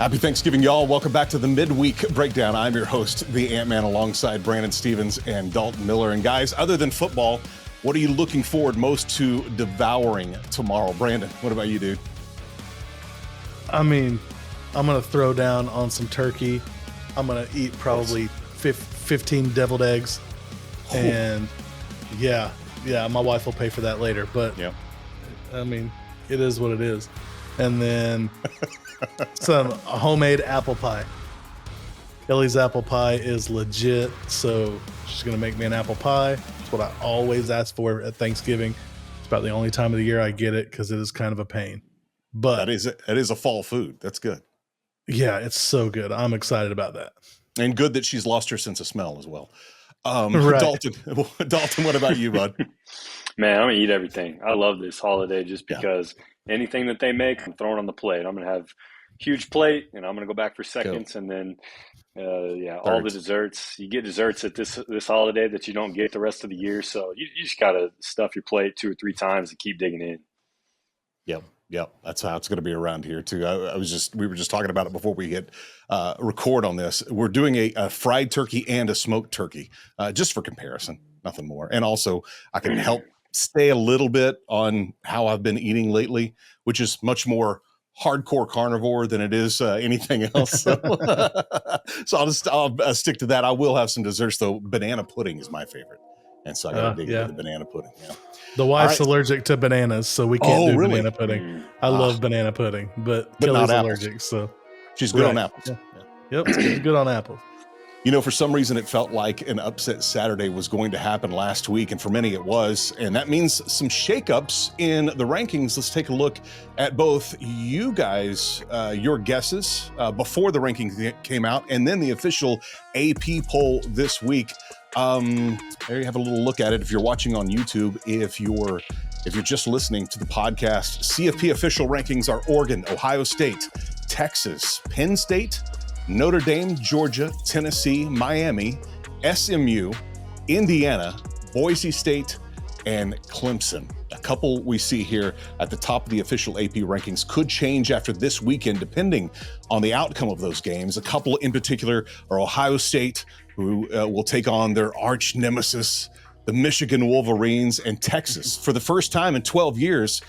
Happy Thanksgiving, y'all. Welcome back to the Midweek Breakdown. I'm your host, the AntMan, alongside Brandon Stevens and Dalton Miller. And guys, other than football, what are you looking forward most to devouring tomorrow? Brandon, what about you, dude? I mean, I'm going to throw down on some turkey. I'm going to eat probably 15 deviled eggs. And yeah, my wife will pay for that later. But yeah, I mean, it is what it is. And then some homemade apple pie. Kelly's apple pie is legit, so she's going to make me an apple pie. That's what I always ask for at Thanksgiving. It's about the only time of the year I get it because it is kind of a pain. But it is a fall food. That's good. Yeah, it's so good. I'm excited about that. And good that she's lost her sense of smell as well. Right. Dalton, what about you, bud? Man, I'm going to eat everything. I love this holiday just because anything that they make, I'm throwing on the plate. I'm going to have a huge plate, and I'm going to go back for seconds. And then, all the desserts. You get desserts at this holiday that you don't get the rest of the year. So you just got to stuff your plate 2 or 3 times and keep digging in. Yep. That's how it's going to be around here too. We were just talking about it before we hit record on this. We're doing a fried turkey and a smoked turkey, just for comparison, nothing more. And also I can help stay a little bit on how I've been eating lately, which is much more hardcore carnivore than it is anything else. So, I'll stick to that. I will have some desserts though. Banana pudding is my favorite. And so I got to dig into the banana pudding. Yeah. The wife's allergic to bananas, so we can't do banana pudding. I love banana pudding, but Kelly's allergic, so she's good on apples. Yeah. Yep, she's good on apples. You know, for some reason, it felt like an upset Saturday was going to happen last week, and for many it was, and that means some shakeups in the rankings. Let's take a look at both you guys, your guesses before the rankings came out, and then the official AP poll this week. There you have a little look at it. If you're watching on YouTube, if you're just listening to the podcast, CFP official rankings are Oregon, Ohio State, Texas, Penn State, Notre Dame, Georgia, Tennessee, Miami, SMU, Indiana, Boise State, and Clemson. A couple we see here at the top of the official AP rankings could change after this weekend, depending on the outcome of those games. A couple in particular are Ohio State, who will take on their arch nemesis, the Michigan Wolverines, and Texas. For the first time in 12 years,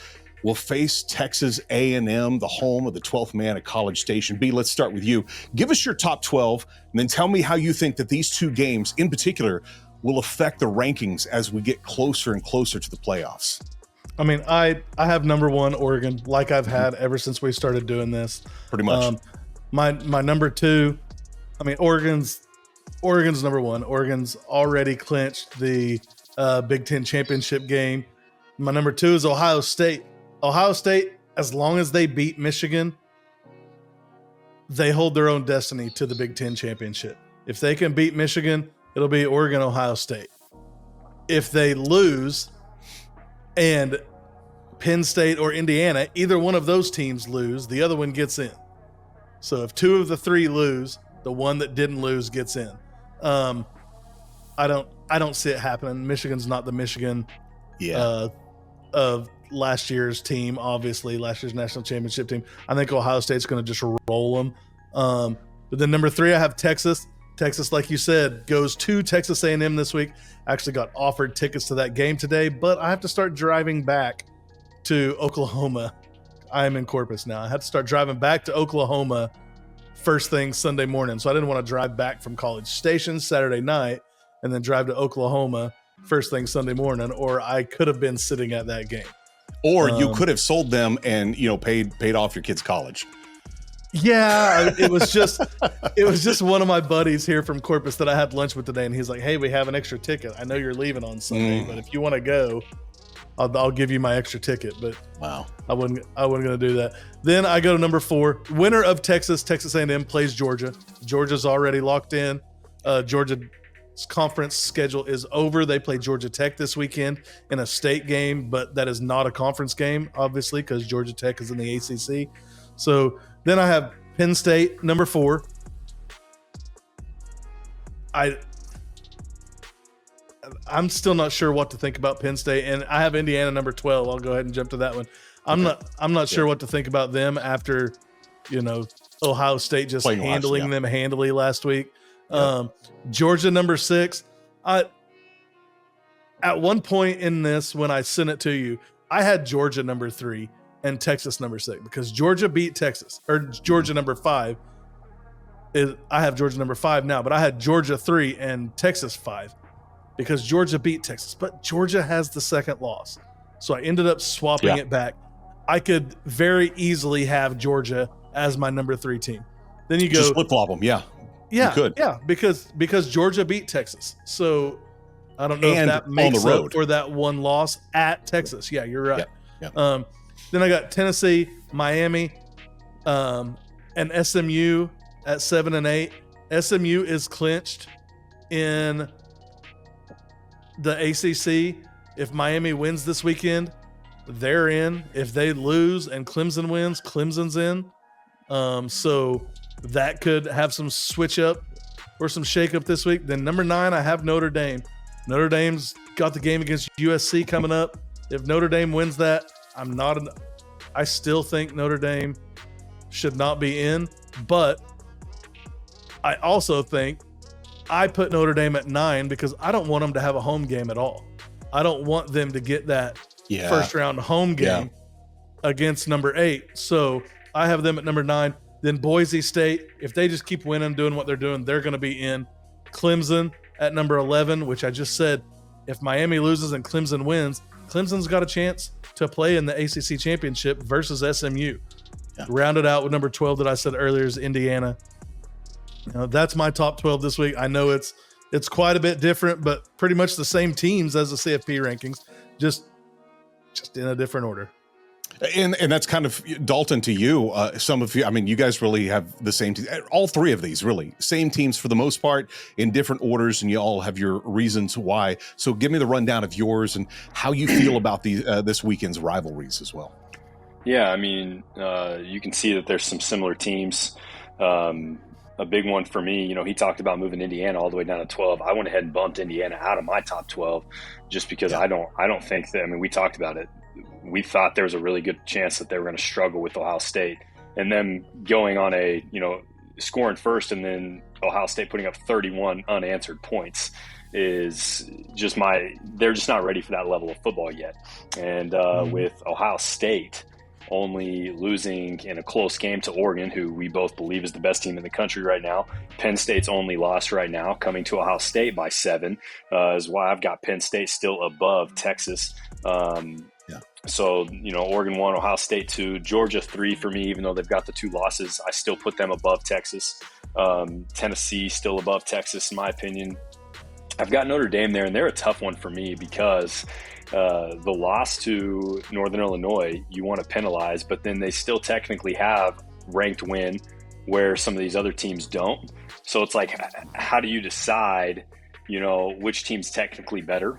will face Texas A&M, the home of the 12th man at College Station. B, let's start with you. Give us your top 12, and then tell me how you think that these two games in particular will affect the rankings as we get closer and closer to the playoffs. I mean, I have number 1 Oregon, like I've had ever since we started doing this. Pretty much. My number 2, I mean, Oregon's number 1. Oregon's already clinched the Big Ten championship game. My number 2 is Ohio State. Ohio State, as long as they beat Michigan, they hold their own destiny to the Big Ten championship. If they can beat Michigan, it'll be Oregon, Ohio State. If they lose and Penn State or Indiana, either one of those teams lose, the other one gets in. So if 2 of the 3 lose, the one that didn't lose gets in. I don't see it happening. Michigan's not the Michigan of last year's team, obviously, last year's national championship team. I think Ohio State's going to just roll them. But then number 3, I have Texas. Texas, like you said, goes to Texas A&M this week. Actually got offered tickets to that game today, but I have to start driving back to Oklahoma. I am in Corpus now. I had to start driving back to Oklahoma first thing Sunday morning. So I didn't want to drive back from College Station Saturday night and then drive to Oklahoma first thing Sunday morning, or I could have been sitting at that game. Or you could have sold them and, paid off your kid's college. Yeah, it was just one of my buddies here from Corpus that I had lunch with today, and he's like, "Hey, we have an extra ticket. I know you're leaving on Sunday, but if you want to go, I'll give you my extra ticket." But wow, I wasn't going to do that. Then I go to number 4, winner of Texas A&M plays Georgia. Georgia's already locked in. Georgia's conference schedule is over. They play Georgia Tech this weekend in a state game, but that is not a conference game, obviously, because Georgia Tech is in the ACC. So then I have Penn State, number 4. I'm still not sure what to think about Penn State, and I have Indiana, number 12. I'll go ahead and jump to that one. I'm not sure what to think about them after, Ohio State just handling them handily last week. Yeah. Georgia number 6. At one point in this, when I sent it to you, I had Georgia number 3 and Texas number 6 because Georgia beat Texas, or Georgia number 5. I have Georgia number 5 now, but I had Georgia 3 and Texas 5 because Georgia beat Texas. But Georgia has the second loss. So I ended up swapping it back. I could very easily have Georgia as my number 3 team. Then you go just flip-flop them, yeah, you could. because Georgia beat Texas. So I don't know if that makes up for that one loss at Texas. Yeah, you're right. Yeah. Then I got Tennessee, Miami, and SMU at 7 and 8. SMU is clinched in the ACC. If Miami wins this weekend, they're in. If they lose and Clemson wins, Clemson's in. So that could have some switch up or some shake up this week. Then number 9, I have Notre Dame. Notre Dame's got the game against USC coming up. If Notre Dame wins that, I still think Notre Dame should not be in, but I also think I put Notre Dame at 9 because I don't want them to have a home game at all. I don't want them to get that first round home game against number 8. So I have them at number 9. Then Boise State, if they just keep winning, doing what they're doing, they're going to be in. Clemson at number 11, which I just said, if Miami loses and Clemson wins, Clemson's got a chance to play in the ACC championship versus SMU. Yeah. Rounded out with number 12 that I said earlier is Indiana. That's my top 12 this week. I know it's quite a bit different, but pretty much the same teams as the CFP rankings, just in a different order. And that's kind of, Dalton, to you, some of you, I mean, you guys really have the same team. All 3 of these really same teams for the most part in different orders, and you all have your reasons why. So give me the rundown of yours and how you feel about this weekend's rivalries as well. Yeah, I mean, you can see that there's some similar teams. A big one for me, he talked about moving Indiana all the way down to 12. I went ahead and bumped Indiana out of my top 12 just because I don't think that, I mean, we talked about it. We thought there was a really good chance that they were going to struggle with Ohio State, and them going on scoring first and then Ohio State putting up 31 unanswered points is just they're just not ready for that level of football yet. And with Ohio State only losing in a close game to Oregon, who we both believe is the best team in the country right now. Penn State's only loss right now, coming to Ohio State by 7, is why I've got Penn State still above Texas. So, Oregon 1, Ohio State 2, Georgia 3 for me, even though they've got the 2 losses, I still put them above Texas. Tennessee still above Texas, in my opinion. I've got Notre Dame there, and they're a tough one for me because the loss to Northern Illinois, you want to penalize, but then they still technically have ranked win where some of these other teams don't. So it's like, how do you decide, which team's technically better?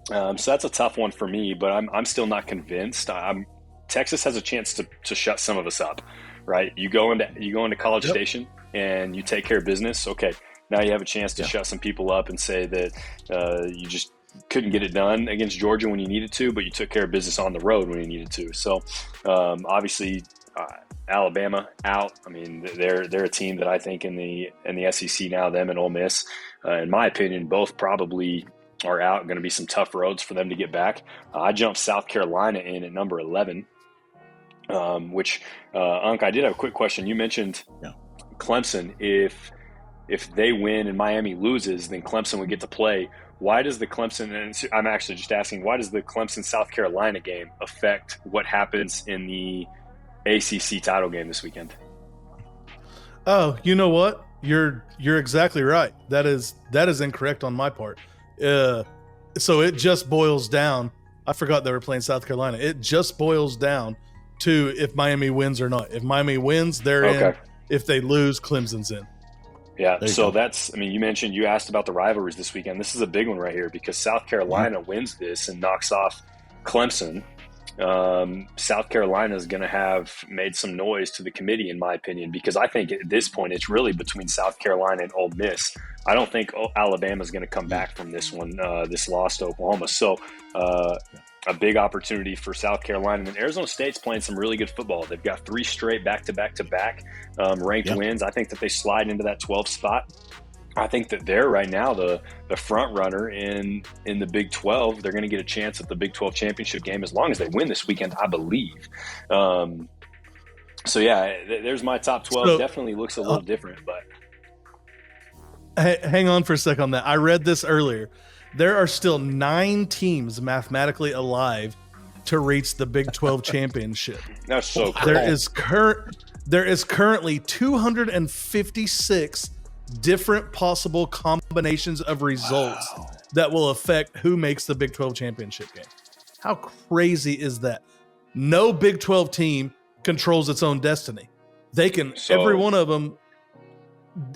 So that's a tough one for me, but I'm still not convinced. Texas has a chance to shut some of us up, right? You go into College Station and you take care of business. Okay, now you have a chance to shut some people up and say that you just couldn't get it done against Georgia when you needed to, but you took care of business on the road when you needed to. So obviously Alabama out. I mean, they're a team that I think in the SEC now, them and Ole Miss, in my opinion, both probably are out. Going to be some tough roads for them to get back. I jumped South Carolina in at number 11, which Unc, I did have a quick question. You mentioned Clemson. If they win and Miami loses, then Clemson would get to play. Why does the Clemson, and I'm actually just asking, why does the Clemson-South Carolina game affect what happens in the ACC title game this weekend? Oh, you know what? You're exactly right. That is incorrect on my part. So it just boils down. I forgot they were playing South Carolina. It just boils down to if Miami wins or not. If Miami wins, they're in. If they lose, Clemson's in. Yeah, so you asked about the rivalries this weekend. This is a big one right here because South Carolina wins this and knocks off Clemson. South Carolina is going to have made some noise to the committee, in my opinion, because I think at this point it's really between South Carolina and Ole Miss. I don't think Alabama is going to come back from this one, this loss to Oklahoma. So a big opportunity for South Carolina. And then Arizona State's playing some really good football. They've got 3 straight back-to-back-to-back ranked wins. I think that they slide into that 12 spot. I think that they're right now the front runner in the Big 12. They're going to get a chance at the Big 12 championship game as long as they win this weekend, I believe. So yeah, there's my top 12. So, definitely looks a little different, but hang on for a sec on that. I read this earlier. There are still 9 teams mathematically alive to reach the Big 12 championship. That's so cool. There is currently 256 different possible combinations of results that will affect who makes the Big 12 championship game. How crazy is that? No Big 12 team controls its own destiny. Every one of them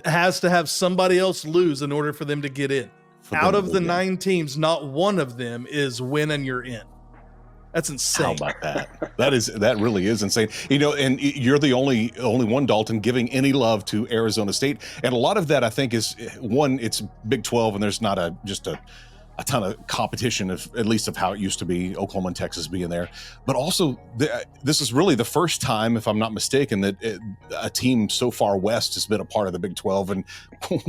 has to have somebody else lose in order for them to get in. Out of the 9 teams, not one of them is win and you're in. That's insane. How about that? That really is insane. And you're the only one, Dalton, giving any love to Arizona State. And a lot of that, I think, is one, it's Big 12, and there's not just a ton of competition, at least of how it used to be, Oklahoma and Texas being there. But also, this is really the first time, if I'm not mistaken, that a team so far west has been a part of the Big 12, and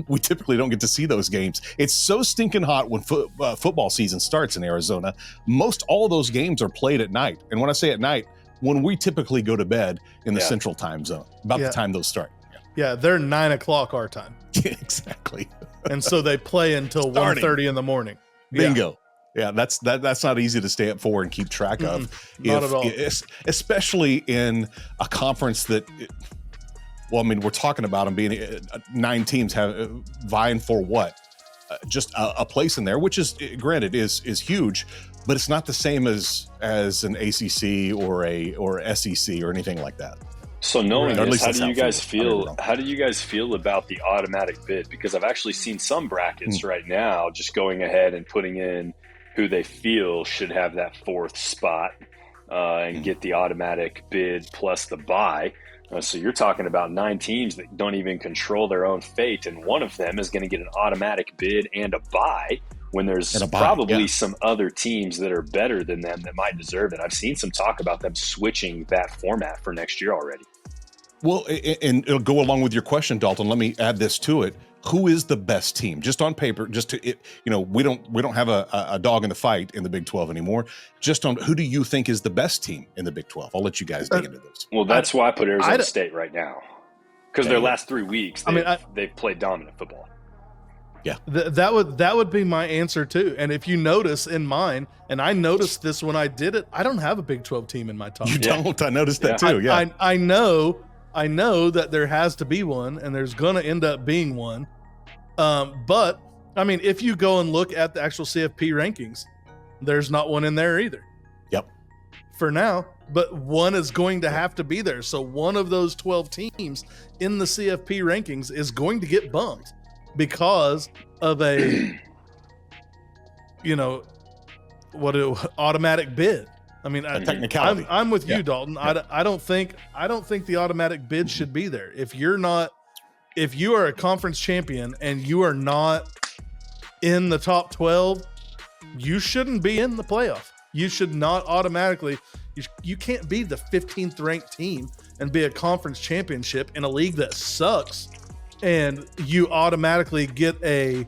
we typically don't get to see those games. It's so stinking hot when football season starts in Arizona. Most all of those games are played at night. And when I say at night, when we typically go to bed in the central time zone, about the time those start. Yeah, they're 9 o'clock our time. Exactly. And so they play until 1:30 in the morning. Bingo. Yeah, that's not easy to stay up for and keep track of. Not at all. Especially in a conference that, we're talking about them being 9 teams vying for what? Just a place in there, which is, granted, is huge, but it's not the same as an ACC or SEC or anything like that. So knowing this, how do you guys feel? How do you guys feel about the automatic bid? Because I've actually seen some brackets right now just going ahead and putting in who they feel should have that 4th spot and get the automatic bid plus the bye. So you're talking about 9 teams that don't even control their own fate, and one of them is going to get an automatic bid and a bye, when there's probably some other teams that are better than them that might deserve it. I've seen some talk about them switching that format for next year already. Well, and it'll go along with your question, Dalton. Let me add this to it. Who is the best team? Just on paper, we don't have a dog in the fight in the Big 12 anymore. Just on who do you think is the best team in the Big 12? I'll let you guys dig into this. Well, that's why I put Arizona State right now, because their last 3 weeks, they've played dominant football. Yeah, that would be my answer too. And if you notice in mine, and I noticed this when I did it, I don't have a Big 12 team in my top. You don't? I noticed that too. Yeah, I know that there has to be one, and there's going to end up being one. But if you go and look at the actual CFP rankings, there's not one in there either. Yep. For now, but one is going to have to be there. So one of those 12 teams in the CFP rankings is going to get bumped because of a, automatic bid. Technicality. I'm with you, Dalton. Yeah. I don't think the automatic bid should be there. If you are a conference champion and you are not in the top 12, you shouldn't be in the playoff. You should not automatically. You can't be the 15th ranked team and be a conference championship in a league that sucks, and you automatically get a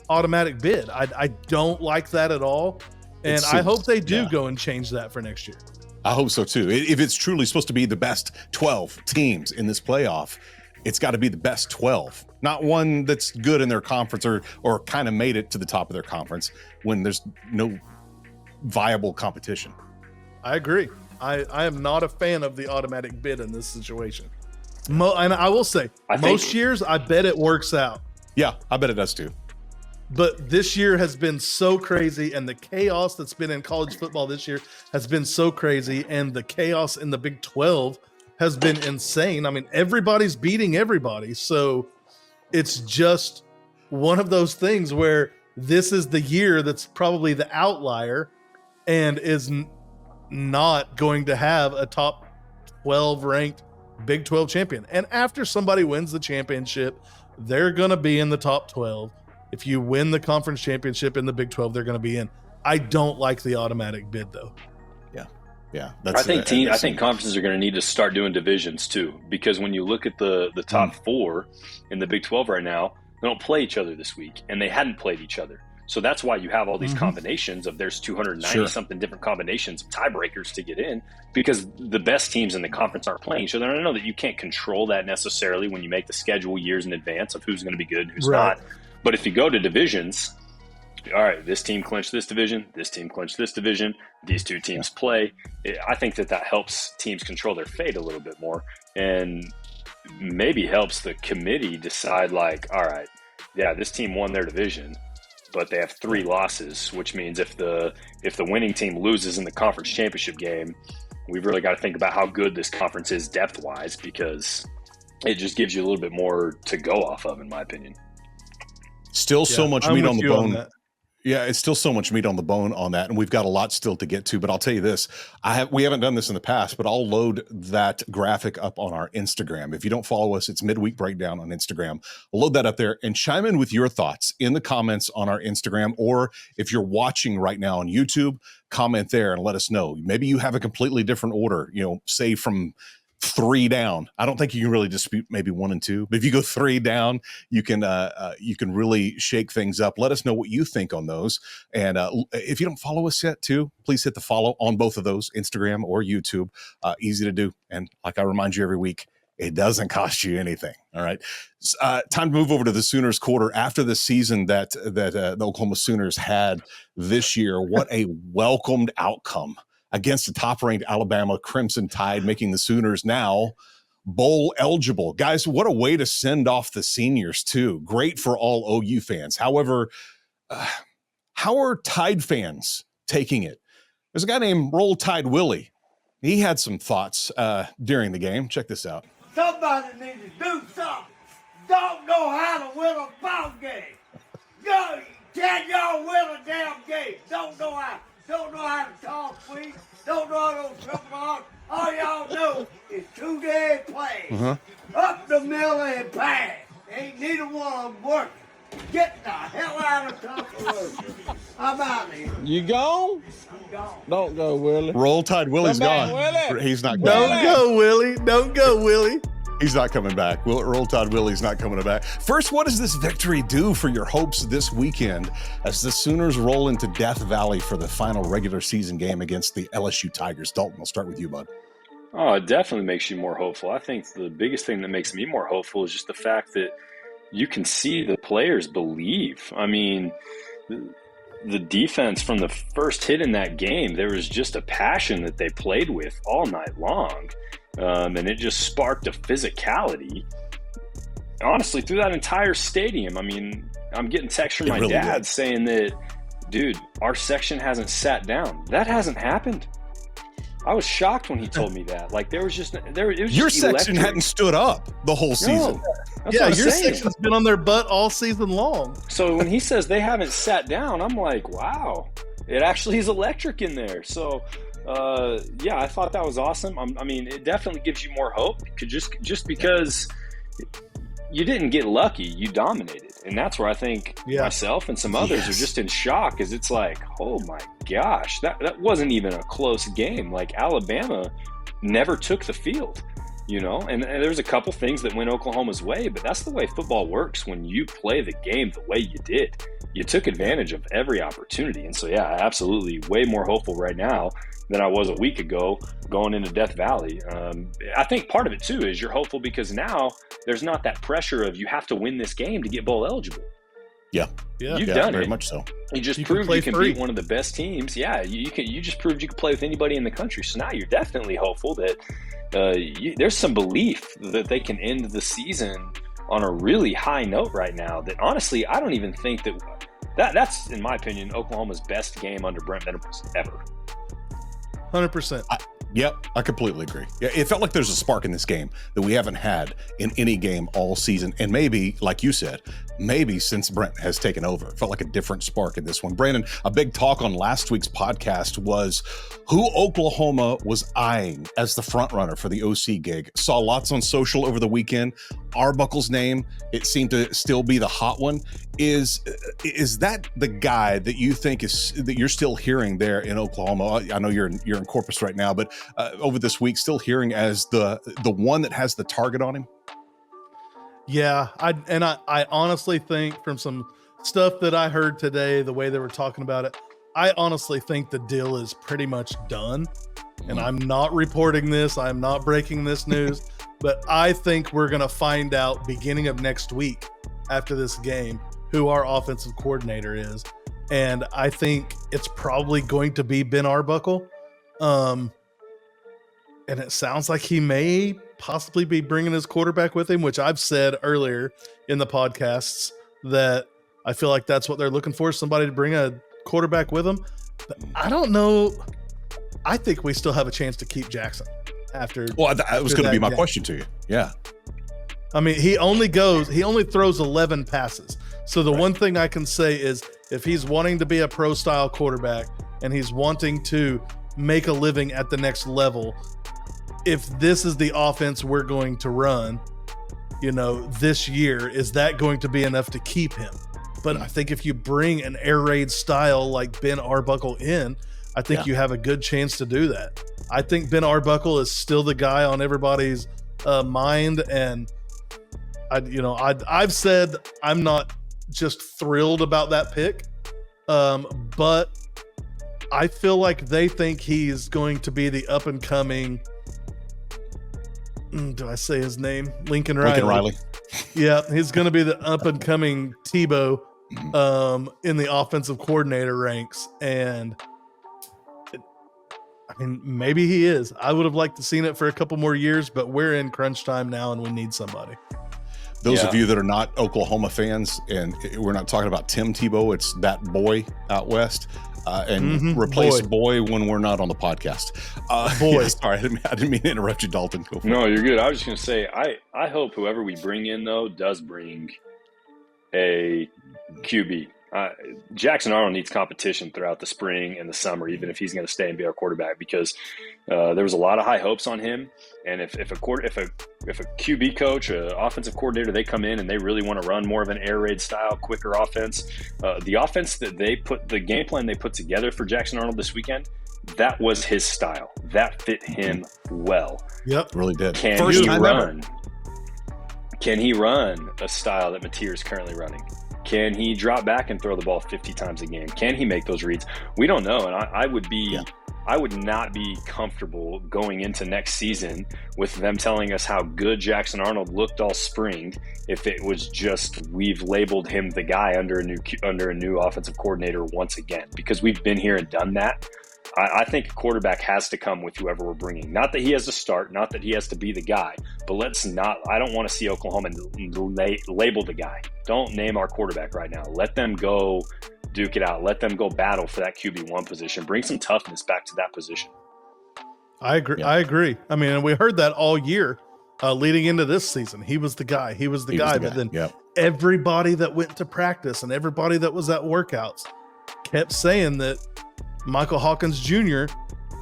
automatic bid. I don't like that at all. And I hope they do go and change that for next year. I hope so too. If it's truly supposed to be the best 12 teams in this playoff, it's got to be the best 12, not one that's good in their conference or kind of made it to the top of their conference when there's no viable competition. I agree. I am not a fan of the automatic bid in this situation. And I will say, most years, I bet it works out. Yeah, I bet it does too. But this year has been so crazy, and the chaos that's been in college football this year has been so crazy, and the chaos in the Big 12 has been insane. Everybody's beating everybody. So it's just one of those things where this is the year that's probably the outlier and is not going to have a top 12 ranked Big 12 champion. And after somebody wins the championship, they're going to be in the top 12. If you win the conference championship in the Big 12, they're going to be in. I don't like the automatic bid though. Yeah, I think conferences are going to need to start doing divisions too, because when you look at the top four in the Big 12 right now, they don't play each other this week, and they hadn't played each other. So that's why you have all these combinations of there's 290 something different combinations of tiebreakers to get in, because the best teams in the conference aren't playing each other. And I know that you can't control that necessarily when you make the schedule years in advance of who's going to be good and who's not. But if you go to divisions, all right, this team clinched this division, this team clinched this division, these two teams play. I think that helps teams control their fate a little bit more, and maybe helps the committee decide, like, all right, yeah, this team won their division, but they have 3 losses, which means if the winning team loses in the conference championship game, we've really got to think about how good this conference is depth-wise, because it just gives you a little bit more to go off of, in my opinion. Still so much meat on the bone. Yeah, it's still so much meat on the bone on that, and we've got a lot still to get to. But I'll tell you this: we haven't done this in the past, but I'll load that graphic up on our Instagram. If you don't follow us, it's Midweek Breakdown on Instagram. I'll load that up there and chime in with your thoughts in the comments on our Instagram, or if you're watching right now on YouTube, comment there and let us know. Maybe you have a completely different order. Say from 3 down. I don't think you can really dispute maybe 1 and 2, but if you go 3 down, you can really shake things up. Let us know what you think on those. And if you don't follow us yet too, please hit the follow on both of those, Instagram or YouTube. Easy to do. And like I remind you every week, it doesn't cost you anything. All right. Time to move over to the Sooners quarter. After the season that the Oklahoma Sooners had this year, what a welcomed outcome against the top-ranked Alabama Crimson Tide, making the Sooners now bowl eligible. Guys, what a way to send off the seniors, too. Great for all OU fans. However, how are Tide fans taking it? There's a guy named Roll Tide Willie. He had some thoughts during the game. Check this out. Somebody needs to do something. Don't know how to win a ball game. Can y'all win a damn game? Don't know how to talk sweet. Don't know how to triple on. All y'all know is 2 day plays. Up the middle and pass. Ain't neither one of them working. Get the hell out of Tuscaloosa. I'm out of here. You gone? I'm gone. Don't go, Willie. Roll Tide Willie's Come gone. back, Willie. He's not going. Don't go, Willie. Don't go, Willie. He's not coming back. Roll Tide Willie's not coming back. First, what does this victory do for your hopes this weekend as the Sooners roll into Death Valley for the final regular season game against the LSU Tigers? Dalton, I'll start with you, bud. Oh, it definitely makes you more hopeful. I think the biggest thing that makes me more hopeful is just the fact that you can see the players believe. I mean, the defense from the first hit in that game, there was just a passion that they played with all night long. And it just sparked a physicality, honestly, through that entire stadium. I mean, I'm getting texts from my dad saying that, dude, our section hasn't sat down. That hasn't happened. I was shocked when he told me that. Like, it was just your section hadn't stood up the whole season. Yeah, your section's been on their butt all season long. So when he says they haven't sat down, I'm like, wow, it actually is electric in there. So yeah, I thought that was awesome. I mean, it definitely gives you more hope, just because you didn't get lucky, you dominated. And that's where I think myself and some others are just in shock, is it's like, oh my gosh, that wasn't even a close game. Like, Alabama never took the field, and there's a couple things that went Oklahoma's way, but that's the way football works. When you play the game the way you did, you took advantage of every opportunity. And so, yeah, absolutely way more hopeful right now than I was a week ago going into Death Valley. I think part of it too is you're hopeful because now there's not that pressure of you have to win this game to get bowl eligible. Yeah. You've done very it. much so. You just proved you can beat one of the best teams. Yeah, you just proved you can play with anybody in the country. So now you're definitely hopeful that there's some belief that they can end the season on a really high note right now. That honestly, I don't even think that's in my opinion Oklahoma's best game under Brent Venables ever. 100%. Yep, I completely agree. Yeah, it felt like there's a spark in this game that we haven't had in any game all season. And maybe, like you said, maybe since Brent has taken over, it felt like a different spark in this one. Brandon, a big talk on last week's podcast was who Oklahoma was eyeing as the front runner for the OC gig. Saw lots on social over the weekend. Arbuckle's name, it seemed to still be the hot one. Is that the guy that you think that you're still hearing there in Oklahoma? I know you're in Corpus right now, but over this week, still hearing as the one that has the target on him? Yeah, I honestly think from some stuff that I heard today, the way they were talking about it, I honestly think the deal is pretty much done. And I'm not reporting this, I'm not breaking this news, but I think we're going to find out beginning of next week after this game who our offensive coordinator is. And I think it's probably going to be Ben Arbuckle. And it sounds like he may possibly be bringing his quarterback with him, which I've said earlier in the podcasts that I feel like that's what they're looking for, somebody to bring a quarterback with them. But I don't know. I think we still have a chance to keep Jackson after. Well, that was going to be my question to you. Yeah. I mean, he only throws 11 passes. So the one thing I can say is if he's wanting to be a pro style quarterback and he's wanting to make a living at the next level, if this is the offense we're going to run, this year, is that going to be enough to keep him? But I think if you bring an air raid style like Ben Arbuckle in, I think you have a good chance to do that. I think Ben Arbuckle is still the guy on everybody's mind. And I've said I'm not just thrilled about that pick. But I feel like they think he's going to be the up and coming. Do I say his name? Lincoln Riley. Yeah, he's going to be the up and coming Tebow in the offensive coordinator ranks. And maybe he is. I would have liked to seen it for a couple more years, but we're in crunch time now and we need somebody. Those of you that are not Oklahoma fans, and we're not talking about Tim Tebow, it's that boy out west. Replace boy when we're not on the podcast. Boy. Yeah, sorry, I didn't mean to interrupt you, Dalton. No, you're good. I was just going to say, I hope whoever we bring in, though, does bring a QB. Jackson Arnold needs competition throughout the spring and the summer, even if he's going to stay and be our quarterback, because there was a lot of high hopes on him. And if a QB coach, an offensive coordinator, they come in and they really want to run more of an air raid style, quicker offense, the offense that the game plan they put together for Jackson Arnold this weekend, that was his style. That fit him well. Yep, really did. Can he run a style that Mateer is currently running? Can he drop back and throw the ball 50 times a game? Can he make those reads? We don't know. And I would not be comfortable going into next season with them telling us how good Jackson Arnold looked all spring if it was just we've labeled him the guy under a new offensive coordinator once again, because we've been here and done that. I think a quarterback has to come with whoever we're bringing. Not that he has to start, not that he has to be the guy, but I don't want to see Oklahoma label the guy. Don't name our quarterback right now. Let them go duke it out. Let them go battle for that QB1 position. Bring some toughness back to that position. I agree. Yeah. I agree. I mean, we heard that all year leading into this season. He was the guy. He was the guy. But then everybody that went to practice and everybody that was at workouts kept saying that Michael Hawkins Jr.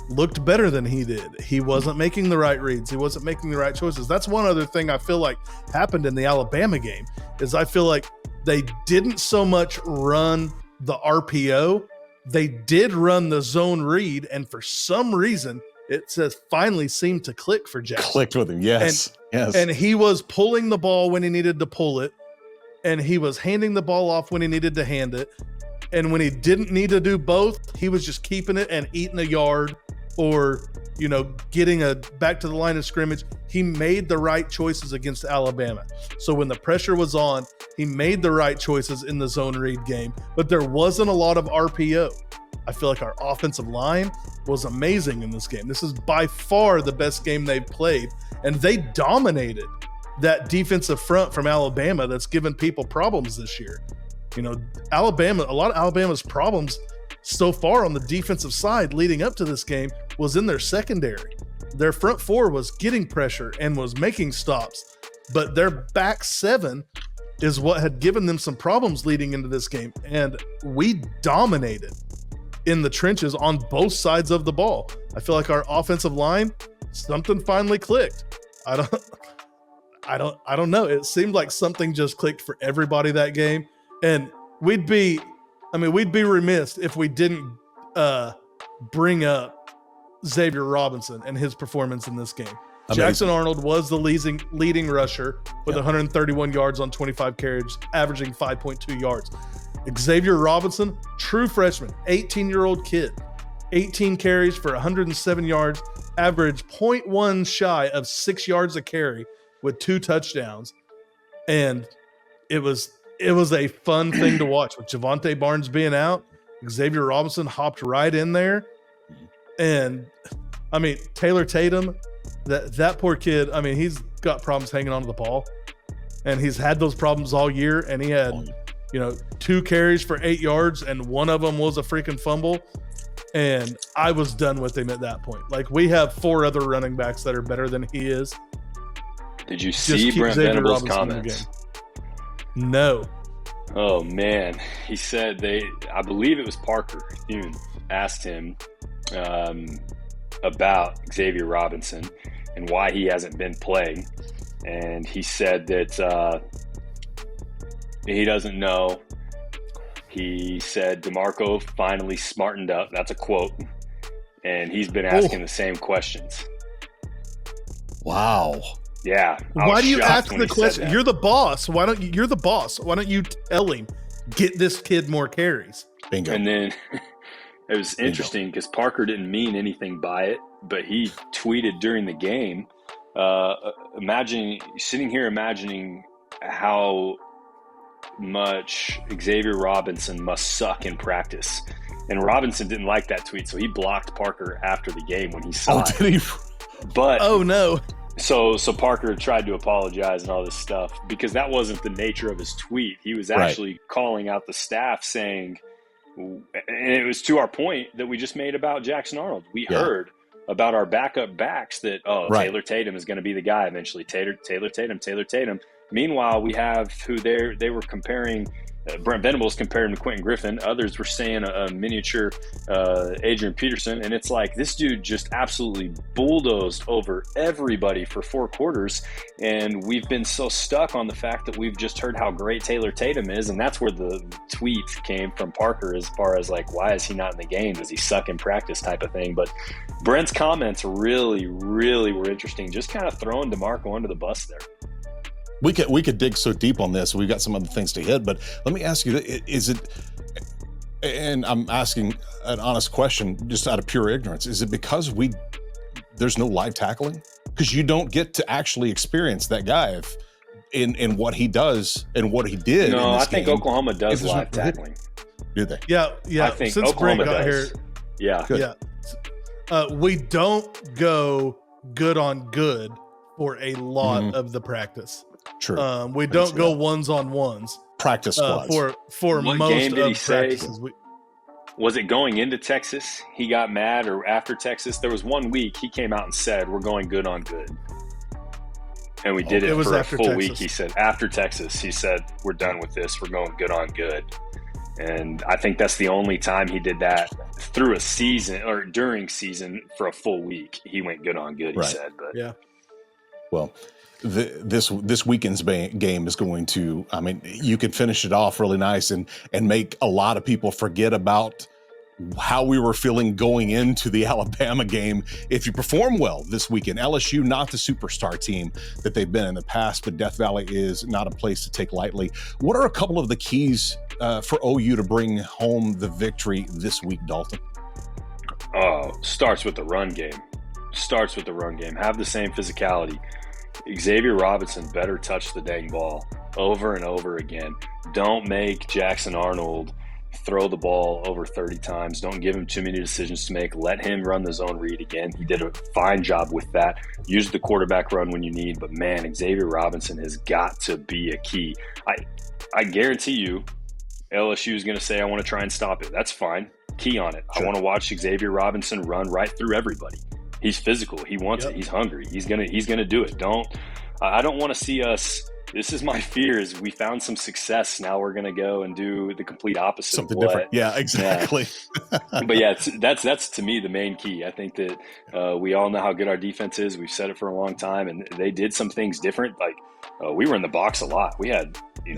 looked better than he did. He wasn't making the right reads. He wasn't making the right choices. That's one other thing I feel like happened in the Alabama game is I feel like they didn't so much run the RPO. They did run the zone read, and for some reason, it says finally seemed to click for Jackson. Clicked with him, yes. And he was pulling the ball when he needed to pull it, and he was handing the ball off when he needed to hand it. And when he didn't need to do both, he was just keeping it and eating a yard or, getting back to the line of scrimmage. He made the right choices against Alabama. So when the pressure was on, he made the right choices in the zone read game, but there wasn't a lot of RPO. I feel like our offensive line was amazing in this game. This is by far the best game they've played, and they dominated that defensive front from Alabama that's given people problems this year. Alabama, a lot of Alabama's problems so far on the defensive side leading up to this game was in their secondary. Their front four was getting pressure and was making stops, but their back seven is what had given them some problems leading into this game. And we dominated in the trenches on both sides of the ball. I feel like our offensive line, something finally clicked. I don't know. It seemed like something just clicked for everybody that game. And we'd be remiss if we didn't bring up Xavier Robinson and his performance in this game. Amazing. Jackson Arnold was the leading rusher with 131 yards on 25 carries, averaging 5.2 yards. Xavier Robinson, true freshman, 18-year-old kid, 18 carries for 107 yards, average 0.1 shy of 6 yards a carry with 2 touchdowns. And it was a fun thing to watch with Javonte Barnes being out. Xavier Robinson hopped right in there. And I mean, Taylor Tatum, that poor kid, I mean, he's got problems hanging onto the ball, and he's had those problems all year. And he had, 2 carries for 8 yards, and one of them was a freaking fumble. And I was done with him at that point. Like, we have 4 other running backs that are better than he is. Did you see Brent Venables' comments? No. Oh man, he said I believe it was Parker Thune asked him about Xavier Robinson and why he hasn't been playing, and he said that he doesn't know. He said DeMarco finally smartened up. That's a quote, and he's been asking the same questions. Wow. Yeah. Why do you ask the question? You're the boss. You're the boss. Why don't you tell him, get this kid more carries? Bingo. And then it was interesting because Parker didn't mean anything by it, but he tweeted during the game, sitting here imagining how much Xavier Robinson must suck in practice. And Robinson didn't like that tweet, so he blocked Parker after the game when he saw it. Did he? But oh no. So Parker tried to apologize and all this stuff because that wasn't the nature of his tweet. He was actually calling out the staff saying, and it was to our point that we just made about Jackson Arnold. We heard about our backup backs that, Taylor Tatum is going to be the guy eventually. Taylor Tatum. Meanwhile, we have who they were comparing. Brent Venables compared him to Quentin Griffin. Others were saying a miniature Adrian Peterson. And it's like this dude just absolutely bulldozed over everybody for 4 quarters. And we've been so stuck on the fact that we've just heard how great Taylor Tatum is. And that's where the tweet came from Parker as far as like, why is he not in the game? Does he suck in practice type of thing? But Brent's comments really, really were interesting. Just kind of throwing DeMarco under the bus there. We could dig so deep on this. We've got some other things to hit, but let me ask you, is it, and I'm asking an honest question just out of pure ignorance, is it because there's no live tackling? Because you don't get to actually experience that guy in what he does and what he did. No, I think Oklahoma does live tackling. Do they? Yeah. I think since Oklahoma Brent got does. here. Yeah. Good. Yeah. We don't go good on good for a lot of the practice. True. We don't go ones-on-ones. Practice squads. For what most game did he of practices. Was it going into Texas? He got mad, or after Texas? There was 1 week he came out and said, we're going good on good. And we did it for a full week. He said, after Texas, he said, we're done with this. We're going good on good. And I think that's the only time he did that through a season or during season for a full week. He went good on good, he said. But yeah. Well, this weekend's game is going to, I mean, you could finish it off really nice and make a lot of people forget about how we were feeling going into the Alabama game if you perform well this weekend. LSU, not the superstar team that they've been in the past, but Death Valley is not a place to take lightly. What are a couple of the keys for OU to bring home the victory this week, Dalton? Starts with the run game. Have the same physicality. Xavier Robinson better touch the dang ball over and over again. Don't make Jackson Arnold throw the ball over 30 times. Don't give him too many decisions to make. Let him run the zone read again. He did a fine job with that. Use the quarterback run when you need. But, man, Xavier Robinson has got to be a key. I guarantee you LSU is going to say, I want to try and stop it. That's fine. Key on it. Sure. I want to watch Xavier Robinson run right through everybody. He's physical. He wants it. He's hungry. He's gonna do it. I don't want to see us. This is my fear. Is we found some success. Now we're gonna go and do the complete opposite. Something different. Yeah, exactly. Yeah. But yeah, that's to me the main key. I think that we all know how good our defense is. We've said it for a long time, and they did some things different. Like we were in the box a lot. We had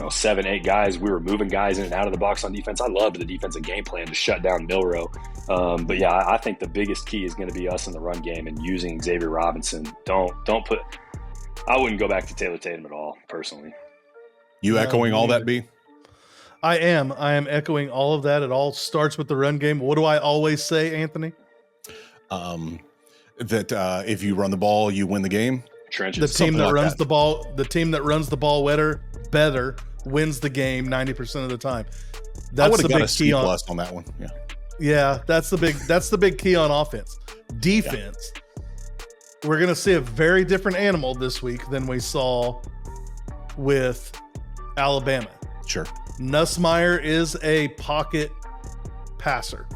7, 8 guys. We were moving guys in and out of the box on defense. I loved the defensive game plan to shut down Milroe. But yeah, I think the biggest key is going to be us in the run game and using Xavier Robinson. I wouldn't go back to Taylor Tatum at all, personally. You echoing all that, B? I am echoing all of that. It all starts with the run game. What do I always say, Anthony? That if you run the ball, you win the game. Trenches. The team that runs the ball, better wins the game 90% of the time. That's the big key on that one. Yeah. Yeah, that's the big key on offense. Defense. Yeah. We're going to see a very different animal this week than we saw with Alabama. Sure. Nussmeier is a pocket passer.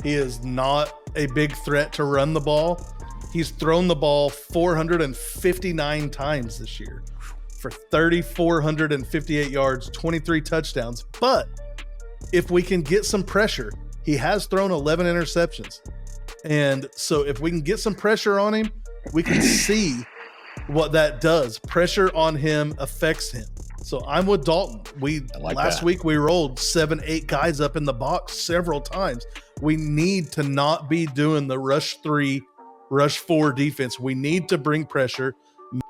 He is not a big threat to run the ball. He's thrown the ball 459 times this year for 3,458 yards, 23 touchdowns. But if we can get some pressure, he has thrown 11 interceptions. And so if we can get some pressure on him, we can see what that does. Pressure on him affects him. So I'm with Dalton. Last week we rolled 7, 8 guys up in the box several times. We need to not be doing the rush 3, rush 4 defense. We need to bring pressure,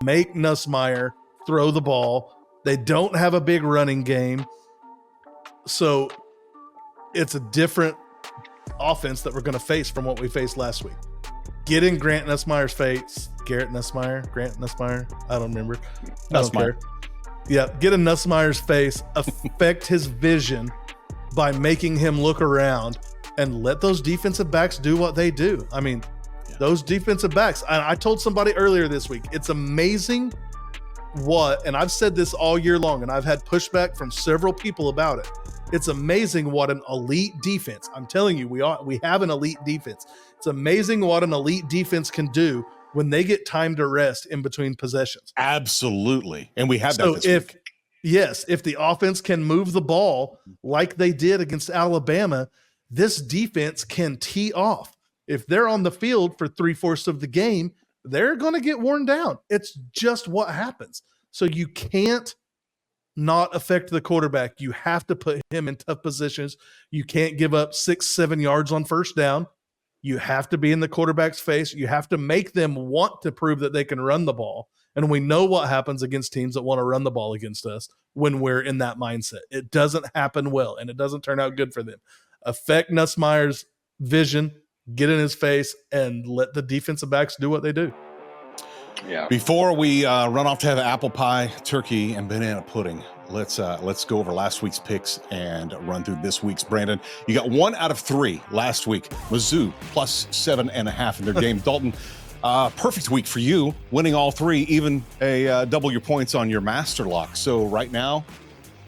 make Nussmeier throw the ball. They don't have a big running game. So it's a different offense that we're going to face from what we faced last week. Get in Grant Nussmeier's face. Grant Nussmeier. I don't remember. I don't care. Yeah, get in Nussmeier's face, affect his vision by making him look around, and let those defensive backs do what they do. I mean, those defensive backs, I told somebody earlier this week, it's amazing and I've said this all year long, and I've had pushback from several people about it. It's amazing what an elite defense, I'm telling you, we have an elite defense. It's amazing what an elite defense can do when they get time to rest in between possessions. Absolutely. And we have that this week. If the offense can move the ball like they did against Alabama, this defense can tee off. If they're on the field for 3/4 of the game, they're going to get worn down. It's just what happens. So you can't not affect the quarterback. You have to put him in tough positions. You can't give up 6, 7 yards on first down. You have to be in the quarterback's face. You have to make them want to prove that they can run the ball. And we know what happens against teams that want to run the ball against us when we're in that mindset. It doesn't happen well, and it doesn't turn out good for them. Affect Nussmeier's vision, get in his face, and let the defensive backs do what they do. Yeah. Before we run off to have apple pie, turkey, and banana pudding, let's go over last week's picks and run through this week's. Brandon, you got 1 out of 3 last week. Mizzou plus 7.5 in their game. Dalton, perfect week for you, winning all 3, even a double your points on your master lock. So right now,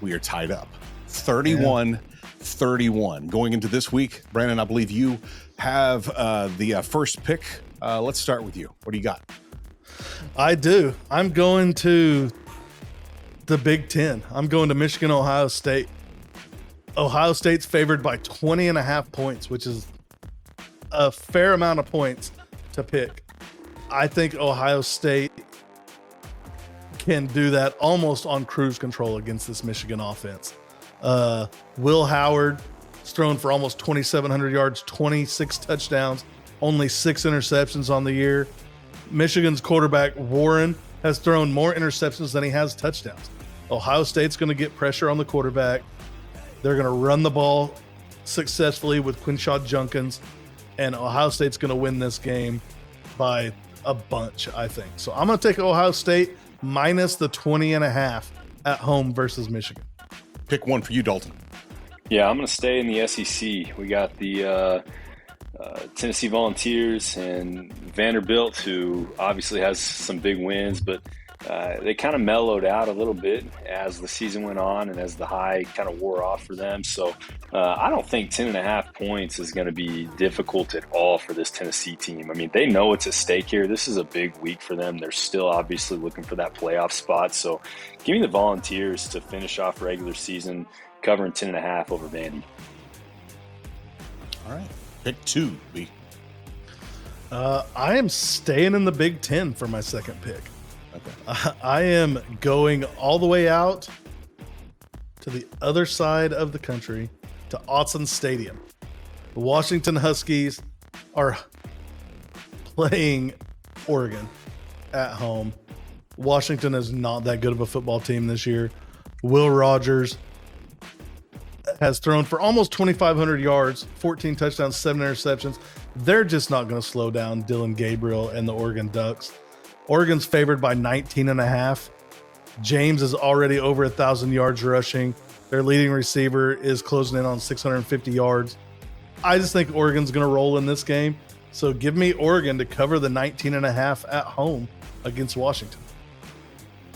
we are tied up, 31-31. Going into this week, Brandon, I believe you have the first pick. Let's start with you. What do you got? I do. I'm going to the Big Ten. I'm going to Michigan, Ohio State. Ohio State's favored by 20.5 points, which is a fair amount of points to pick. I think Ohio State can do that almost on cruise control against this Michigan offense. Will Howard has thrown for almost 2,700 yards, 26 touchdowns, only 6 interceptions on the year. Michigan's quarterback, Warren, has thrown more interceptions than he has touchdowns. Ohio State's going to get pressure on the quarterback. They're going to run the ball successfully with Quinshaw Junkins, and Ohio State's going to win this game by a bunch, I think. So I'm going to take Ohio State minus the 20.5 at home versus Michigan. Pick one for you, Dalton. Yeah, I'm going to stay in the SEC. We got the Tennessee Volunteers and Vanderbilt, who obviously has some big wins, but they kind of mellowed out a little bit as the season went on and as the high kind of wore off for them. So I don't think 10.5 points is going to be difficult at all for this Tennessee team. I mean, they know it's at stake here. This is a big week for them. They're still obviously looking for that playoff spot. So give me the Volunteers to finish off regular season covering 10.5 over Vandy. All right. Pick 2, B. I am staying in the Big Ten for my second pick. I am going all the way out to the other side of the country to Autzen Stadium. The Washington Huskies are playing Oregon at home. Washington is not that good of a football team this year. Will Rogers has thrown for almost 2,500 yards, 14 touchdowns, 7 interceptions. They're just not going to slow down Dylan Gabriel and the Oregon Ducks. Oregon's favored by 19.5. James is already over 1,000 yards rushing. Their leading receiver is closing in on 650 yards. I just think Oregon's going to roll in this game. So give me Oregon to cover the 19.5 at home against Washington.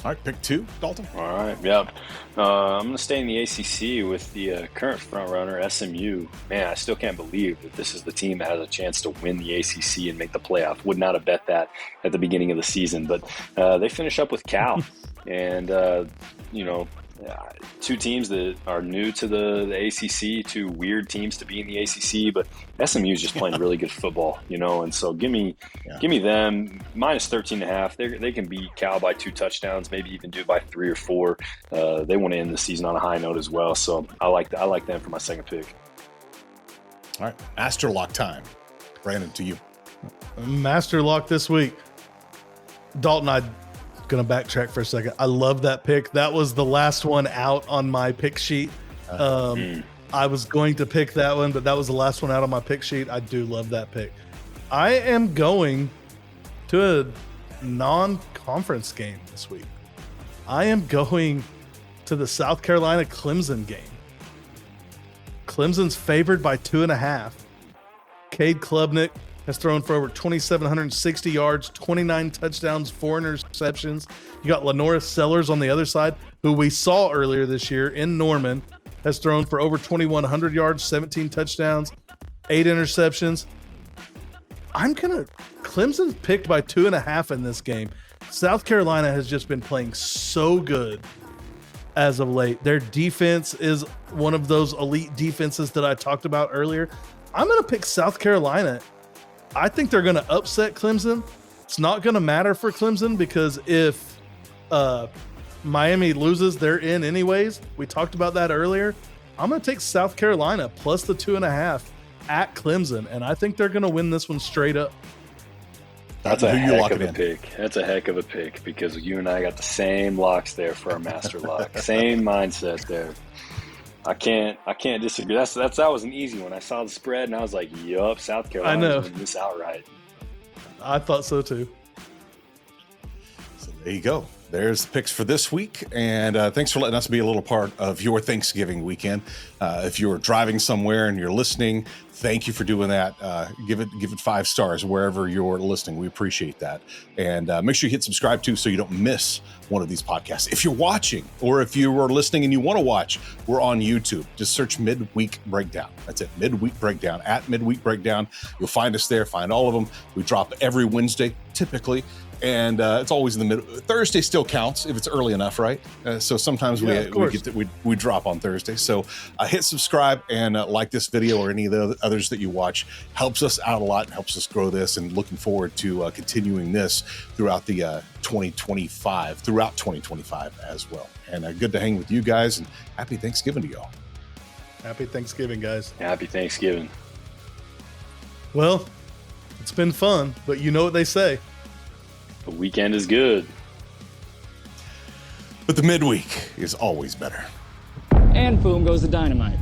All right, pick 2, Dalton. All right, yep. I'm going to stay in the ACC with the current frontrunner, SMU. Man, I still can't believe that this is the team that has a chance to win the ACC and make the playoff. Would not have bet that at the beginning of the season, but they finish up with Cal. And, two teams that are new to the ACC, two weird teams to be in the ACC, but SMU is just playing really good football, and so give me them minus 13.5. They can beat Cal by 2 touchdowns, maybe even do it by 3 or 4. They want to end the season on a high note as well, so I like them for my second pick. All right, Master Lock time. Brandon, to you. Master Lock this week. Dalton, I'm going to backtrack for a second. I love that pick. That was the last one out on my pick sheet. I was going to pick that one, but that was the last one out on my pick sheet. I do love that pick. I am going to a non-conference game this week. I am going to the South Carolina Clemson game. Clemson's favored by 2.5. Cade Klubnik has thrown for over 2,760 yards, 29 touchdowns, 4 interceptions. You got Lenora Sellers on the other side, who we saw earlier this year in Norman, has thrown for over 2,100 yards, 17 touchdowns, 8 interceptions. Clemson's picked by 2.5 in this game. South Carolina has just been playing so good as of late. Their defense is one of those elite defenses that I talked about earlier. I'm going to pick South Carolina. I think they're going to upset Clemson. It's not going to matter for Clemson because if Miami loses, they're in anyways. We talked about that earlier. I'm going to take South Carolina plus the 2.5 at Clemson, and I think they're going to win this one straight up. That's a heck of a pick. That's a heck of a pick because you and I got the same locks there for our master lock. Same mindset there. I can't disagree. That was an easy one. I saw the spread and I was like, yup, South Carolina's winning this outright. I thought so too. So there you go. There's the picks for this week, and thanks for letting us be a little part of your Thanksgiving weekend. If you're driving somewhere and you're listening, thank you for doing that. Give it 5 stars wherever you're listening. We appreciate that, and make sure you hit subscribe too, so you don't miss one of these podcasts. If you're watching, or if you are listening and you want to watch, we're on YouTube. Just search Midweek Breakdown. That's it, Midweek Breakdown at Midweek Breakdown. You'll find us there. Find all of them. We drop every Wednesday, typically. And it's always in the middle. Thursday still counts if it's early enough, right? So sometimes we drop on Thursday. So hit subscribe and like this video or any of the others that you watch. Helps us out a lot and helps us grow this. And looking forward to continuing this throughout the 2025 as well. And good to hang with you guys. And happy Thanksgiving to y'all. Happy Thanksgiving, guys. Happy Thanksgiving. Well, it's been fun, but you know what they say. The weekend is good. But the midweek is always better. And boom goes the dynamite.